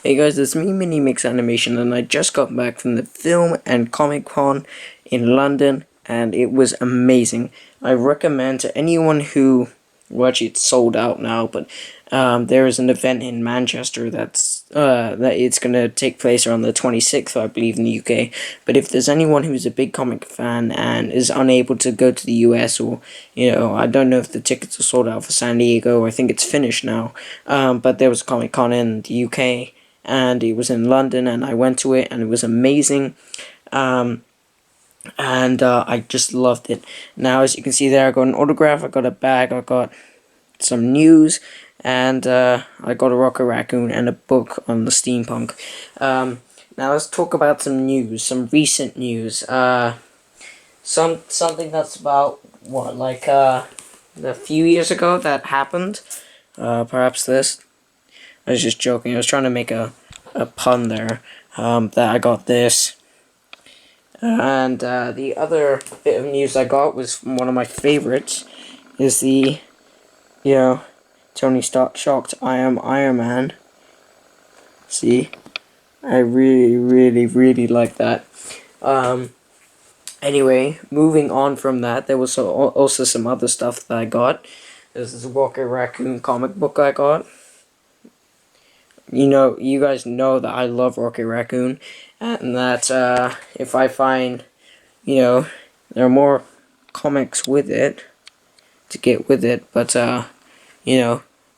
Hey guys, it's me, MiniMix Animation, and I just got back from the film and Comic Con in London, and it was amazing. I recommend to anyone who, well, actually it's sold out now, but there is an event in Manchester that it's gonna take place around the 26th, I believe, in the UK. But if there's anyone who's a big comic fan and is unable to go to the US, or I don't know if the tickets are sold out for San Diego. I think it's finished now. But there was Comic Con in the UK and it was in London, and I went to it, and it was amazing. And I just loved it. Now, as you can see there, I got an autograph, I got a bag, I got some news, and I got a Rocket Raccoon and a book on the steampunk. Now let's talk about some news, some recent news. Something that's about a few years ago that happened. Perhaps this. I was just joking. I was trying to make a pun there. That I got this. And the other bit of news I got was from one of my favorites. Is the, Tony Stark shocked I am Iron Man. See? I really, really, really like that. Anyway, moving on from that, there was also some other stuff that I got. This is a Rocket Raccoon comic book I got. You guys know that I love Rocket Raccoon, and that if I find, there are more comics with it to get with it, but I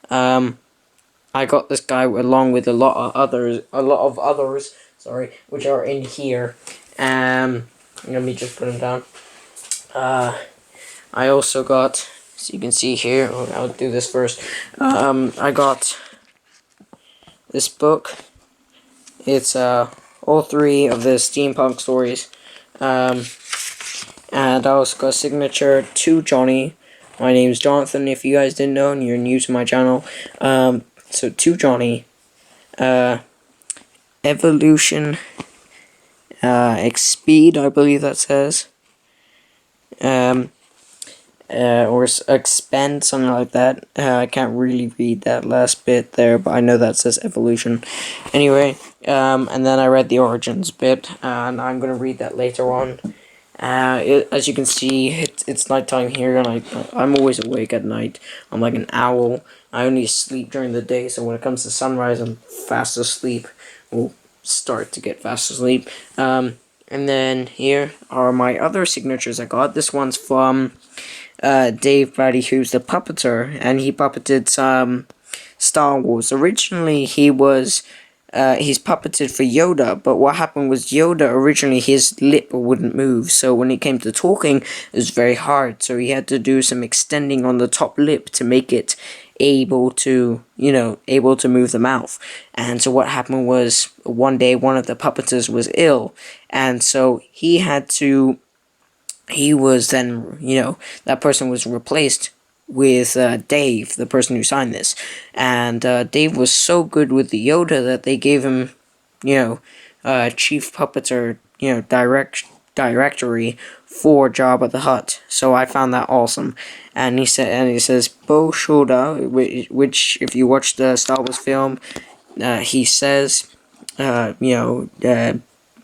got this guy along with a lot of others, which are in here. Let me just put them down. I also got, so you can see here. I'll do this first. I got this book. It's all three of the steampunk stories. And I also got a signature to Johnny. My name's Jonathan, if you guys didn't know and you're new to my channel. So to Johnny, Evolution, Speed, I believe that says. Or expend, something like that. I can't really read that last bit there, but I know that says evolution. Anyway, and then I read the origins bit, and I'm gonna read that later on. As you can see, it's nighttime here, and I'm always awake at night. I'm like an owl. I only sleep during the day, so when it comes to sunrise, I'm fast asleep. We'll start to get fast asleep. And then here are my other signatures I got. This one's from Dave Brady, who's the puppeteer, and he puppeted some Star Wars. Originally, he's puppeted for Yoda, but what happened was Yoda, originally his lip wouldn't move, so when it came to talking, it was very hard, so he had to do some extending on the top lip to make it able to move the mouth. And so what happened was, one day one of the puppeteers was ill, and so he was then, that person was replaced with Dave, the person who signed this. And Dave was so good with the Yoda that they gave him, chief puppeteer, directory for Jabba the Hutt. So I found that awesome. And he says Bo Shoda, which if you watch the Star Wars film, he says, when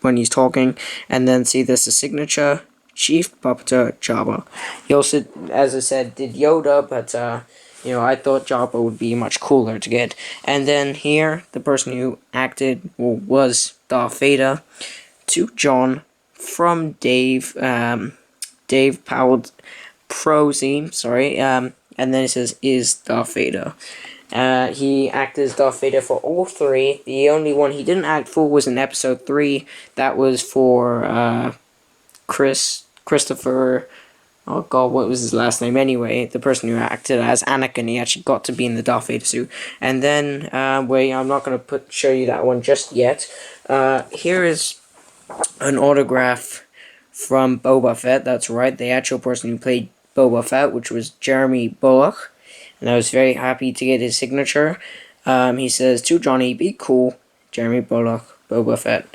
he's talking, and then see there's a signature. Chief Puppeteer Jabba. He also, as I said, did Yoda, but I thought Jabba would be much cooler to get. And then here, the person who acted was Darth Vader. To John from Dave. Dave Powell Prosy. Sorry. And then it says is Darth Vader. He acted as Darth Vader for all three. The only one he didn't act for was in episode 3. That was for Christopher, oh god, what was his last name anyway? The person who acted as Anakin, he actually got to be in the Darth Vader suit. And then, wait, I'm not going to show you that one just yet. Here is an autograph from Boba Fett. That's right, the actual person who played Boba Fett, which was Jeremy Bulloch. And I was very happy to get his signature. He says, to Johnny, be cool, Jeremy Bulloch, Boba Fett.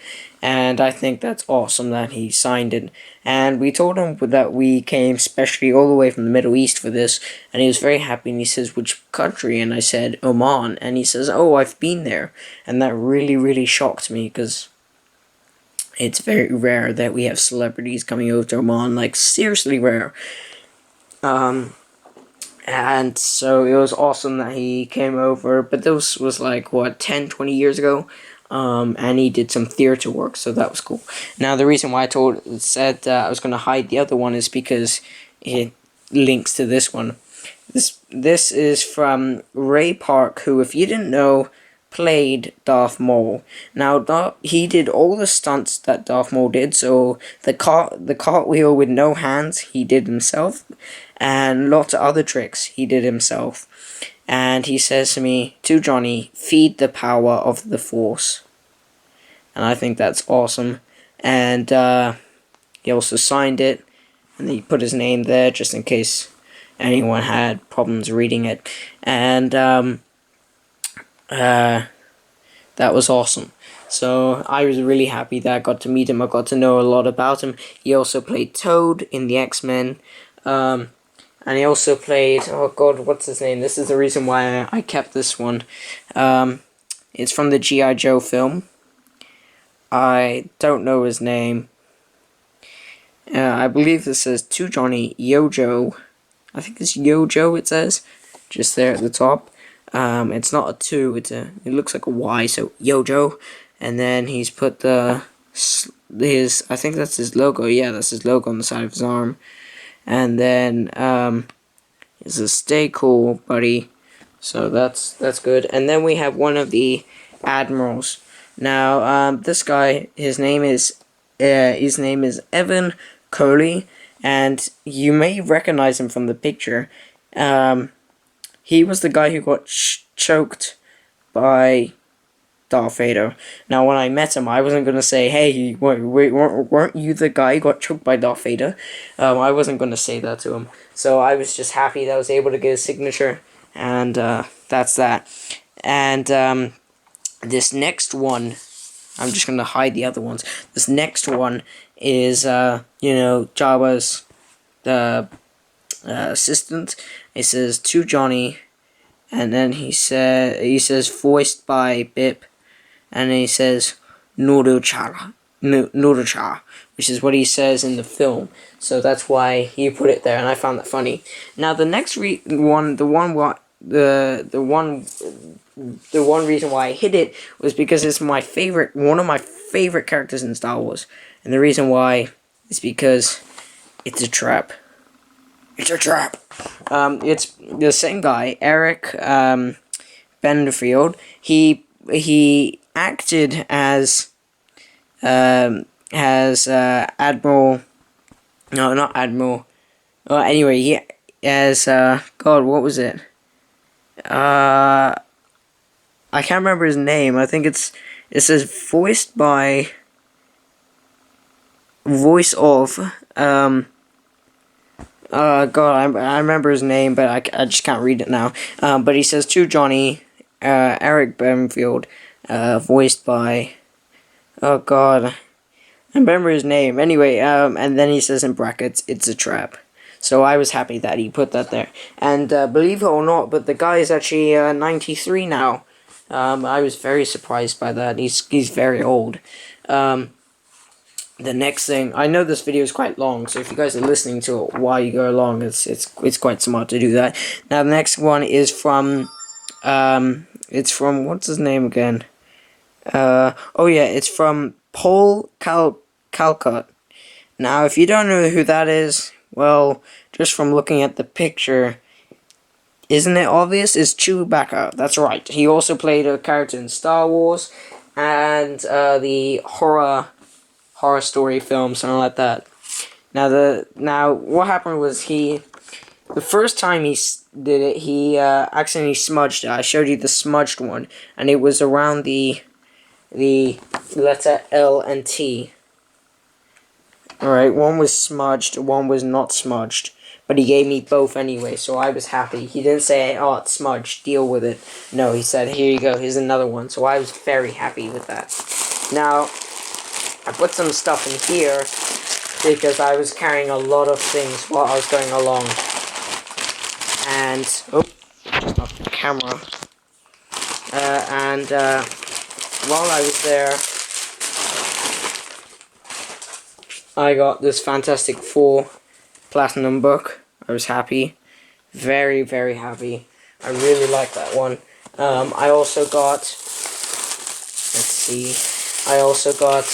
and I think that's awesome that he signed it. And we told him that we came specially all the way from the Middle East for this, and he was very happy, and he says, which country? And I said, Oman, and he says, oh, I've been there. And that really, really shocked me, because it's very rare that we have celebrities coming over to Oman, like, seriously rare. And so it was awesome that he came over, but this was like, what, 10, 20 years ago? And he did some theater work, so that was cool. Now, the reason why I said I was going to hide the other one is because it links to this one. This is from Ray Park, who, if you didn't know, played Darth Maul. Now, he did all the stunts that Darth Maul did, so the cartwheel with no hands, he did himself, and lots of other tricks he did himself. And he says to me, to Johnny, feed the power of the Force. And I think that's awesome. And he also signed it, and he put his name there just in case anyone had problems reading it. And that was awesome. So I was really happy that I got to meet him. I got to know a lot about him. He also played Toad in the X-Men. And he also played, oh god, what's his name? This is the reason why I kept this one. It's from the G.I. Joe film. I don't know his name. I believe this says, to Johnny, Yojo. I think it's Yojo, it says. Just there at the top. It's not a 2, it looks like a Y, so Yojo. And then he's put I think that's his logo. Yeah, that's his logo on the side of his arm. And then it says, stay cool, buddy. So that's good. And then we have one of the admirals. Now, this guy, his name is Evan Coley, and you may recognize him from the picture. He was the guy who got choked by Darth Vader. Now, when I met him, I wasn't going to say, hey, weren't you the guy who got choked by Darth Vader? I wasn't going to say that to him. So I was just happy that I was able to get his signature, and that's that. And this next one, I'm just going to hide the other ones. This next one is, Jabba's assistant. It says, to Johnny, and then he says, voiced by Bip, and then he says, Noodle-cha, which is what he says in the film. So that's why he put it there, and I found that funny. Now, the next one reason why I hid it was because it's one of my favorite characters in Star Wars, and the reason why is because it's a trap. It's a trap. It's the same guy, Eric Benderfield. He acted as Admiral. No, not Admiral. Anyway, he as God, what was it? I can't remember his name. I think it says voice of. God, I remember his name, but I just can't read it now. But he says, to Johnny, Eric Benfield, voiced by, oh god, I remember his name. Anyway, and then he says in brackets, it's a trap. So I was happy that he put that there. And believe it or not, but the guy is actually 93 now. I was very surprised by that. He's very old. The next thing, I know this video is quite long, so if you guys are listening to it while you go along, it's quite smart to do that. Now the next one is from, it's from, what's his name again? Oh yeah, it's from Paul Calcutt. Now if you don't know who that is, well, just from looking at the picture, isn't it obvious? It's Chewbacca. That's right. He also played a character in Star Wars and the horror story film, something like that. Now what happened was the first time he did it, he accidentally smudged it. I showed you the smudged one, and it was around the letter L and T. Alright, one was smudged, one was not smudged. But he gave me both anyway, so I was happy. He didn't say, oh, it's smudged, deal with it. No, he said, here you go, here's another one. So I was very happy with that. Now, I put some stuff in here because I was carrying a lot of things while I was going along. And, oh, just off the camera. While I was there, I got this Fantastic Four Platinum book. I was happy. Very, very happy. I really like that one. I also got, let's see, I also got,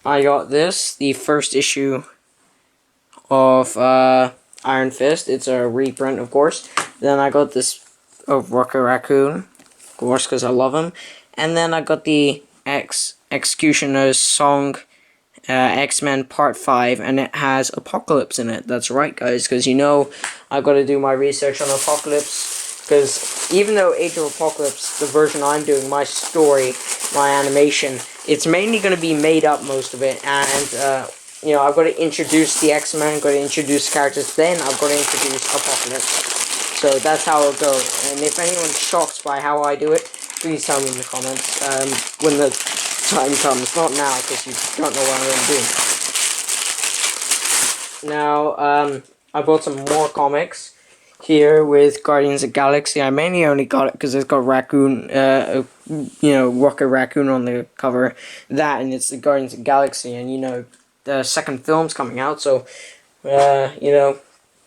I got this, the first issue of Iron Fist. It's a reprint, of course. Then I got this of Rocket Raccoon, of course, because I love him. And then I got the Executioner's Song X-Men Part 5, and it has Apocalypse in it. That's right, guys, because you know I've got to do my research on Apocalypse, because even though Age of Apocalypse, the version I'm doing, my story, my animation, it's mainly going to be made up, most of it, and you know, I've got to introduce the X-Men, I've got to introduce characters, then I've got to introduce Apocalypse. So that's how it'll go. And if anyone's shocked by how I do it, please tell me in the comments when the time comes. Not now, because you don't know what I'm going to do. Now, I bought some more comics here with Guardians of the Galaxy. I mainly only got it because it's got Raccoon, you know, Rocket Raccoon on the cover. That, and it's the Guardians of the Galaxy, and you know, the second film's coming out, so, you know,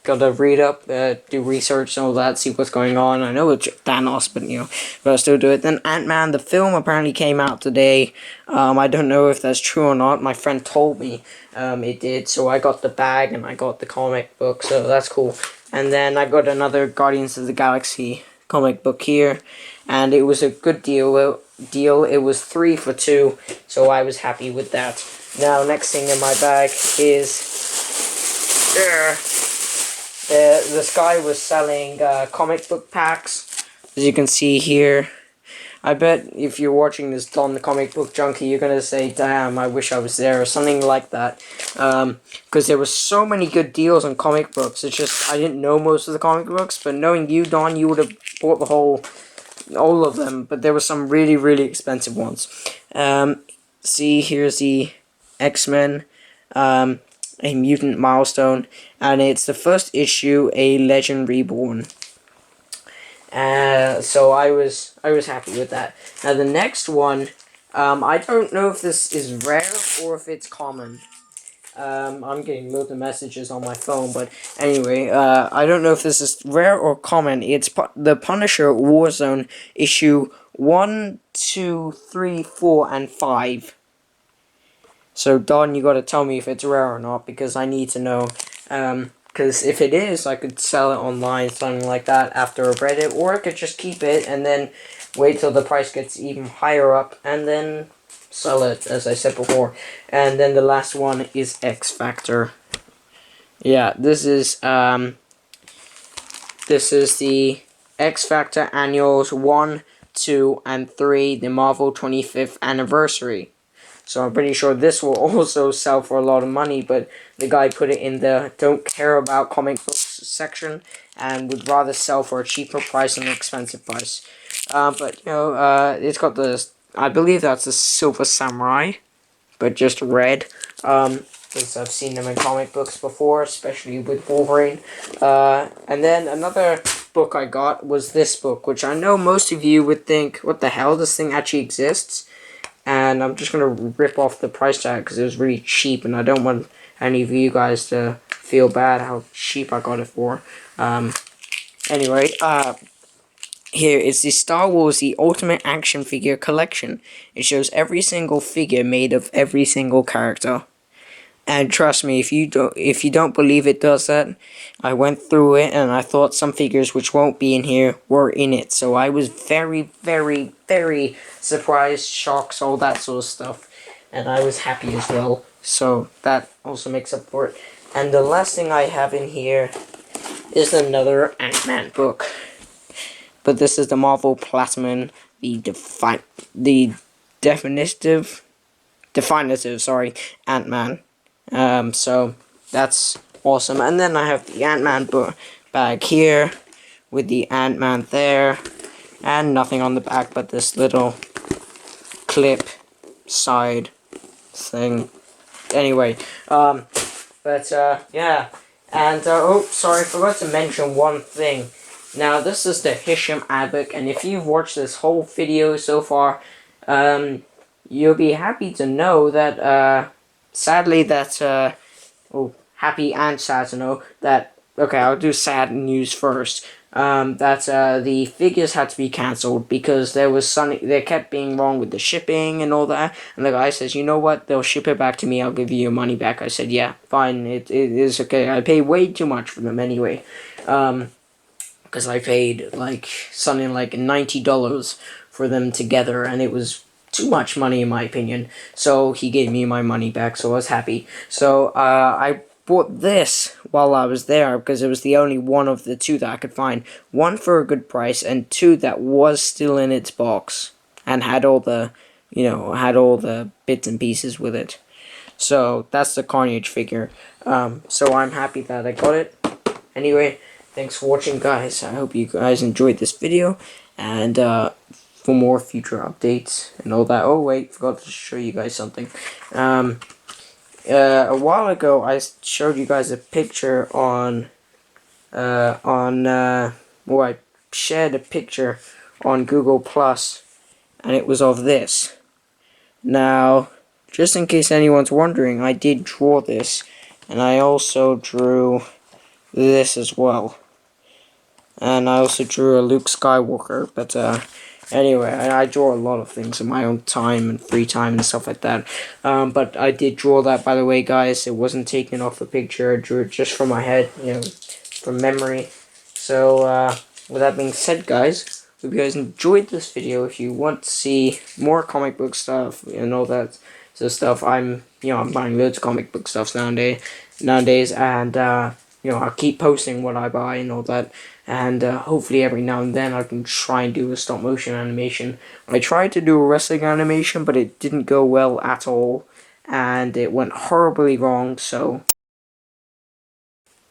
gotta read up, do research and all that, see what's going on. I know it's Thanos, but, you know, gotta still do it. Then Ant-Man, the film apparently came out today. I don't know if that's true or not. My friend told me it did, so I got the bag and I got the comic book, so that's cool. And then I got another Guardians of the Galaxy comic book here, and it was a good deal. It was 3 for 2, so I was happy with that. Now, next thing in my bag is this guy was selling comic book packs, as you can see here. I bet if you're watching this Don the Comic Book Junkie, you're gonna say, damn, I wish I was there, or something like that. Because there was so many good deals on comic books. It's just, I didn't know most of the comic books, but knowing you, Don, you would have bought all of them, but there were some really, really expensive ones. See, here's the X-Men, a Mutant Milestone, and it's the first issue, A Legend Reborn. So I was happy with that. Now the next one, I don't know if this is rare or if it's common. I'm getting loads of messages on my phone, but anyway, I don't know if this is rare or common. It's the Punisher Warzone issue 1, 2, 3, 4, and 5. So, Don, you gotta tell me if it's rare or not, because I need to know. Because if it is, I could sell it online, something like that, after I've read it, or I could just keep it and then wait till the price gets even higher up, and then sell it, as I said before. And then the last one is X Factor. Yeah, this is the X Factor Annuals 1, 2, and 3, the Marvel 25th Anniversary. So I'm pretty sure this will also sell for a lot of money, but the guy put it in the don't care about comic books section and would rather sell for a cheaper price than an expensive price. But, you know, it's got the, I believe that's the Silver Samurai, but just red. Because I've seen them in comic books before, especially with Wolverine. And then another book I got was this book, which I know most of you would think, what the hell, this thing actually exists? And I'm just going to rip off the price tag because it was really cheap, and I don't want any of you guys to feel bad how cheap I got it for. Anyway, here is the Star Wars The Ultimate Action Figure Collection. It shows every single figure made of every single character. And trust me, if you don't believe it does that, I went through it and I thought some figures which won't be in here were in it. So I was very, very, very surprised, shocked, all that sort of stuff. And I was happy as well. So that also makes up for it. And the last thing I have in here is another Ant-Man book. But this is the Marvel Platinum, the definitive, Ant-Man. So that's awesome. And then I have the Ant-Man bag here with the Ant-Man there, and nothing on the back but this little clip side thing. Anyway, yeah. And, oh, sorry, I forgot to mention one thing. Now, this is the Hisham ad book, and if you've watched this whole video so far, you'll be happy to know that, sadly that, oh, happy and sad to know that, okay, I'll do sad news first. That the figures had to be cancelled because they kept being wrong with the shipping and all that. And the guy says, you know what, they'll ship it back to me, I'll give you your money back. I said, yeah, fine, it is okay. I pay way too much for them anyway. Because I paid like something like $90 for them together, and it was too much money in my opinion. So he gave me my money back, so I was happy. So I bought this while I was there because it was the only one of the two that I could find. One for a good price, and two that was still in its box and had all the, had all the bits and pieces with it. So that's the Carnage figure. So I'm happy that I got it. Anyway, thanks for watching, guys. I hope you guys enjoyed this video, and for more future updates and all that. Oh wait, forgot to show you guys something. A while ago, I showed you guys a picture well, I shared a picture on Google Plus, and it was of this. Now, just in case anyone's wondering, I did draw this, and I also drew this as well. And I also drew a Luke Skywalker, but anyway, I draw a lot of things in my own time and free time and stuff like that. But I did draw that, by the way, guys. It wasn't taken off the picture. I drew it just from my head, from memory. So, with that being said, guys, hope you guys enjoyed this video. If you want to see more comic book stuff and all that sort of stuff, I'm buying loads of comic book stuff nowadays, and I'll keep posting what I buy and all that, and hopefully every now and then I can try and do a stop motion animation. I tried to do a wrestling animation, but it didn't go well at all, and it went horribly wrong, so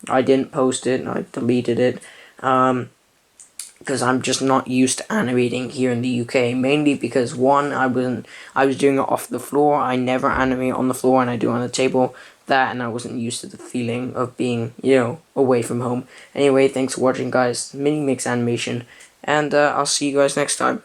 I didn't post it, and I deleted it, because I'm just not used to animating here in the UK, mainly because one, I was doing it off the floor. I never animate on the floor, and I do it on the table. That, and I wasn't used to the feeling of being, away from home. Anyway, thanks for watching, guys. MiniMix Animation, and I'll see you guys next time.